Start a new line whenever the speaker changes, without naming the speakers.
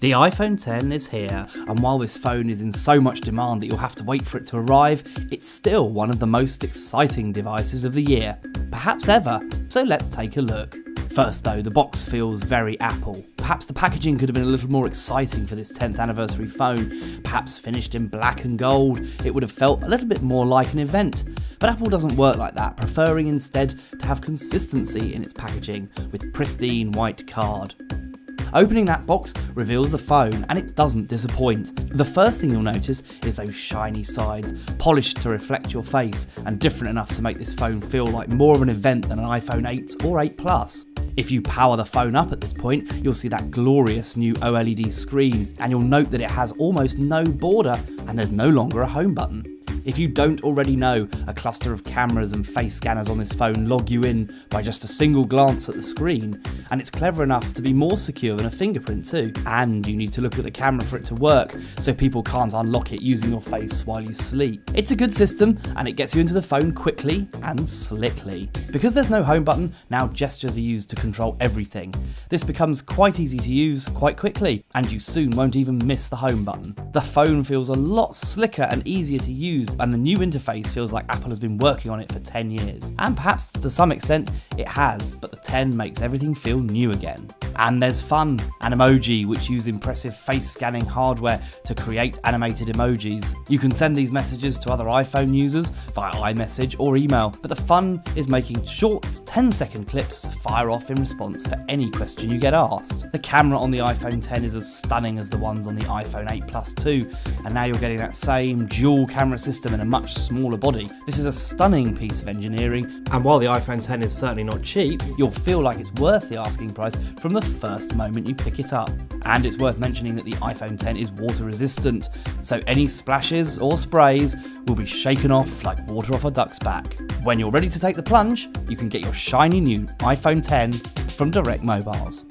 The iPhone X is here, and while this phone is in so much demand that you'll have to wait for it to arrive, it's still one of the most exciting devices of the year, perhaps ever, so let's take a look. First though, the box feels very Apple. Perhaps the packaging could have been a little more exciting for this 10th anniversary phone. Perhaps finished in black and gold, it would have felt a little bit more like an event. But Apple doesn't work like that, preferring instead to have consistency in its packaging, with pristine white card. Opening that box reveals the phone, and it doesn't disappoint. The first thing you'll notice is those shiny sides, polished to reflect your face, and different enough to make this phone feel like more of an event than an iPhone 8 or 8 Plus. If you power the phone up at this point, you'll see that glorious new OLED screen, and you'll note that it has almost no border, and there's no longer a home button. If you don't already know, a cluster of cameras and face scanners on this phone log you in by just a single glance at the screen, and it's clever enough to be more secure than a fingerprint too. And you need to look at the camera for it to work, so people can't unlock it using your face while you sleep. It's a good system, and it gets you into the phone quickly and slickly. Because there's no home button, now gestures are used to control everything. This becomes quite easy to use quite quickly, and you soon won't even miss the home button. The phone feels a lot slicker and easier to use, and the new interface feels like Apple has been working on it for 10 years. And perhaps to some extent it has, but the 10 makes everything feel new again. And there's fun, and Emoji, which use impressive face scanning hardware to create animated emojis. You can send these messages to other iPhone users via iMessage or email, but the fun is making short 10-second clips to fire off in response for any question you get asked. The camera on the iPhone X is as stunning as the ones on the iPhone 8 Plus too, and now you're getting that same dual camera system in a much smaller body. This is a stunning piece of engineering, and while the iPhone X is certainly not cheap, you'll feel like it's worth the asking price from the first moment you pick it up. And it's worth mentioning that the iPhone X is water resistant, so any splashes or sprays will be shaken off like water off a duck's back. When you're ready to take the plunge, you can get your shiny new iPhone X from Direct Mobiles.